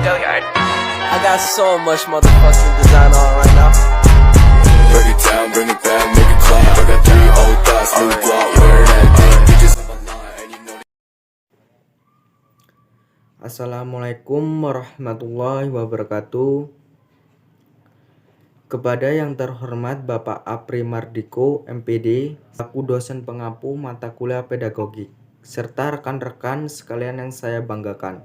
I got so much motherfucking design on right now. Break it down, bring it back, make it clap. I got 3 old thoughts, new block, where that thing. Bitches on my line, and you know. Assalamualaikum warahmatullahi wabarakatuh. Kepada yang terhormat Bapak Apri Mardiko, MPD, selaku dosen pengampu mata kuliah pedagogik, serta rekan-rekan sekalian yang saya banggakan.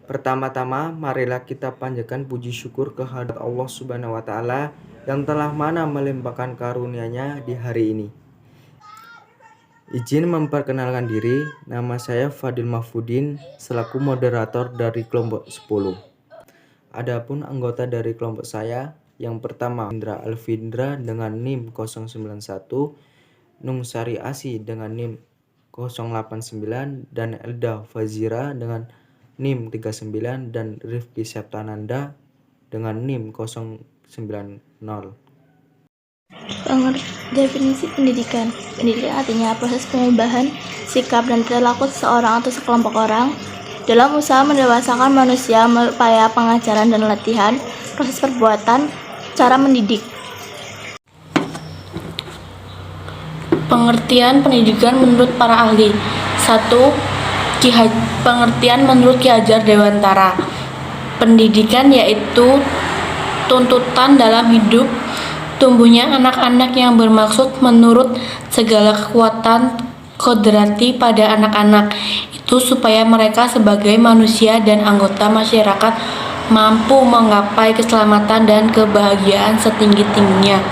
Pertama-tama, marilah kita panjatkan puji syukur kehadirat Allah Subhanahu wa Ta'ala yang telah mana melimpahkan karunia-Nya di hari ini. Izin memperkenalkan diri, nama saya Fadil Mahfudin selaku moderator dari kelompok 10. Adapun anggota dari kelompok saya, yang pertama Indra Alvindra dengan NIM 091, Nungsari Asi dengan NIM 089, dan Elda Fazira dengan NIM 39, dan Rifki Septananda dengan NIM 090. Definisi pendidikan. Pendidikan artinya proses pengubahan sikap dan perilaku seseorang atau sekelompok orang dalam usaha mendewasakan manusia melalui upaya pengajaran dan latihan, proses perbuatan, cara mendidik. Pengertian pendidikan menurut para ahli. 1. Pengertian menurut Ki Hajar Dewantara. Pendidikan yaitu tuntutan dalam hidup tumbuhnya anak-anak yang bermaksud menurut segala kekuatan kodrati pada anak-anak itu supaya mereka sebagai manusia dan anggota masyarakat mampu menggapai keselamatan dan kebahagiaan setinggi-tingginya.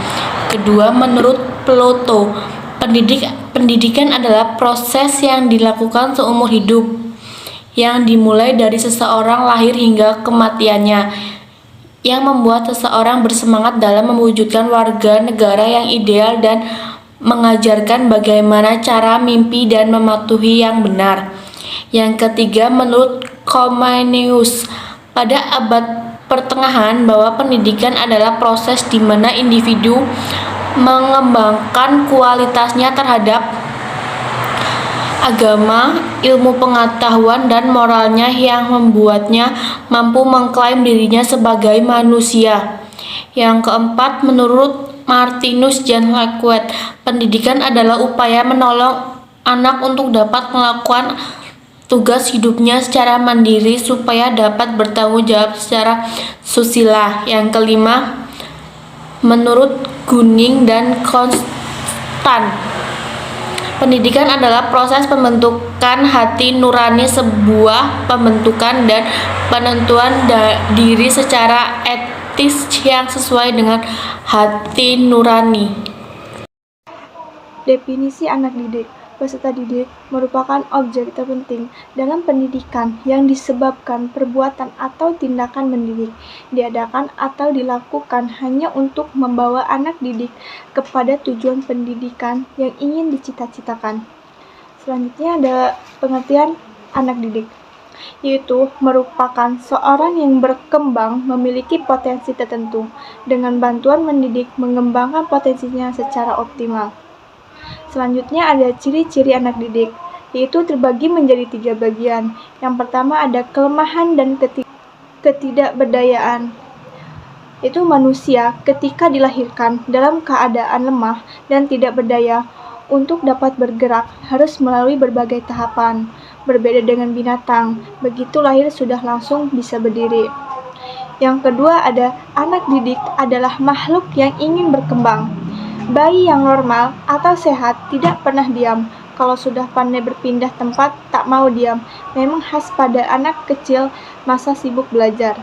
Kedua, menurut Plato, pendidikan adalah proses yang dilakukan seumur hidup yang dimulai dari seseorang lahir hingga kematiannya, yang membuat seseorang bersemangat dalam mewujudkan warga negara yang ideal dan mengajarkan bagaimana cara mimpi dan mematuhi yang benar. Yang ketiga, menurut Comenius, pada abad pertengahan bahwa pendidikan adalah proses di mana individu mengembangkan kualitasnya terhadap agama, ilmu pengetahuan, dan moralnya yang membuatnya mampu mengklaim dirinya sebagai manusia. Yang keempat, menurut Martinus Jan Lacquet, pendidikan adalah upaya menolong anak untuk dapat melakukan tugas hidupnya secara mandiri supaya dapat bertanggung jawab secara susila. Yang kelima, menurut Gunning dan Konstan, pendidikan adalah proses pembentukan hati nurani, sebuah pembentukan dan penentuan diri secara etis yang sesuai dengan hati nurani. Definisi anak didik. Peserta didik merupakan objek terpenting dalam pendidikan yang disebabkan perbuatan atau tindakan mendidik diadakan atau dilakukan hanya untuk membawa anak didik kepada tujuan pendidikan yang ingin dicita-citakan. Selanjutnya ada pengertian anak didik, yaitu merupakan seorang yang berkembang memiliki potensi tertentu dengan bantuan mendidik mengembangkan potensinya secara optimal. Selanjutnya ada ciri-ciri anak didik, yaitu terbagi menjadi 3 bagian. Yang pertama ada kelemahan dan ketidakberdayaan. Itu manusia ketika dilahirkan dalam keadaan lemah dan tidak berdaya untuk dapat bergerak harus melalui berbagai tahapan. Berbeda dengan binatang, begitu lahir sudah langsung bisa berdiri. Yang kedua ada anak didik adalah makhluk yang ingin berkembang. Bayi yang normal atau sehat tidak pernah diam. Kalau sudah pandai berpindah tempat, tak mau diam. Memang khas pada anak kecil masa sibuk belajar.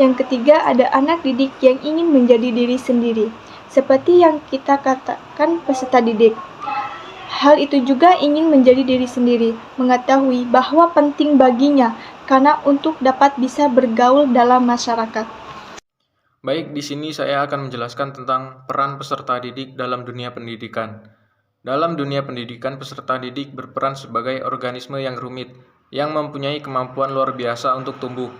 Yang ketiga ada anak didik yang ingin menjadi diri sendiri. Seperti yang kita katakan peserta didik. Hal itu juga ingin menjadi diri sendiri, mengetahui bahwa penting baginya karena untuk dapat bisa bergaul dalam masyarakat. Baik, di sini saya akan menjelaskan tentang peran peserta didik dalam dunia pendidikan. Dalam dunia pendidikan, peserta didik berperan sebagai organisme yang rumit, yang mempunyai kemampuan luar biasa untuk tumbuh.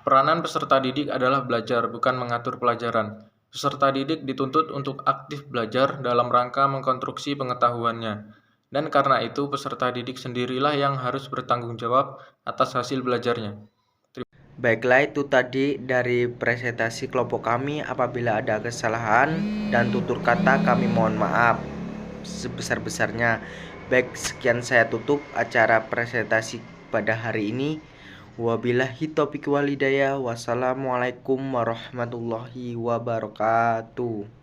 Peranan peserta didik adalah belajar, bukan mengatur pelajaran. Peserta didik dituntut untuk aktif belajar dalam rangka mengkonstruksi pengetahuannya. Dan karena itu, peserta didik sendirilah yang harus bertanggung jawab atas hasil belajarnya. Baiklah, itu tadi dari presentasi kelompok kami. Apabila ada kesalahan dan tutur kata, kami mohon maaf sebesar-besarnya. Baik, sekian saya tutup acara presentasi pada hari ini. Wabillahi taufiq wal hidayah. Wassalamualaikum warahmatullahi wabarakatuh.